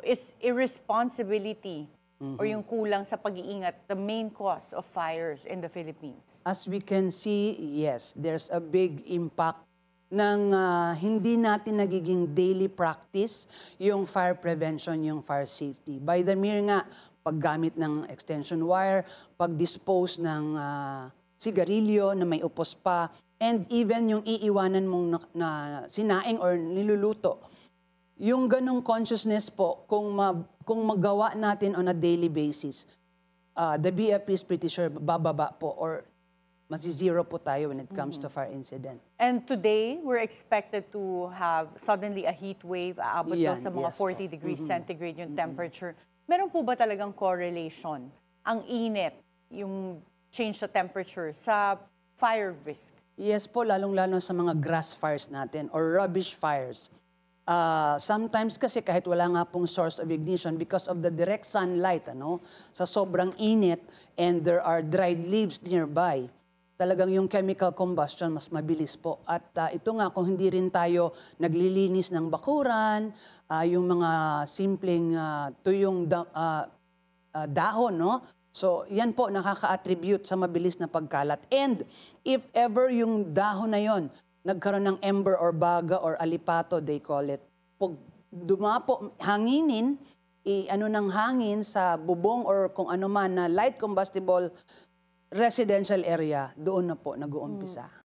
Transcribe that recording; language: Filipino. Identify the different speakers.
Speaker 1: Is irresponsibility or yung kulang sa pag-iingat the main cause of fires in the Philippines?
Speaker 2: As we can see, yes, there's a big impact ng hindi natin nagiging daily practice yung fire prevention, yung fire safety. By the mere nga, paggamit ng extension wire, pag-dispose ng sigarilyo na may upos pa, and even yung iiwanan mong na sinaing or niluluto. Yung ganong consciousness po, kung magawa natin on a daily basis, the BFP is pretty sure bababa po or masi-zero po tayo when it comes to fire incident.
Speaker 1: And today, we're expected to have suddenly a heat wave, aabot daw sa mga
Speaker 2: yes
Speaker 1: 40 degrees centigrade yung temperature. Meron po ba talagang correlation? Ang init, yung change sa temperature, sa fire risk?
Speaker 2: Yes po, lalong-lalo sa mga grass fires natin or rubbish fires. Sometimes kasi kahit wala nga pong source of ignition because of the direct sunlight, sa sobrang init and there are dried leaves nearby, talagang yung chemical combustion mas mabilis po. At ito nga, kung hindi rin tayo naglilinis ng bakuran, yung mga simpleng tuyong dahon, So, yan po nakaka-attribute sa mabilis na pagkalat. And if ever yung dahon na yon nagkaroon ng ember or baga or alipato, they call it. Pag dumapo, hanginin, ng hangin sa bubong or kung ano man na light combustible residential area, doon na po nag-uumpisa.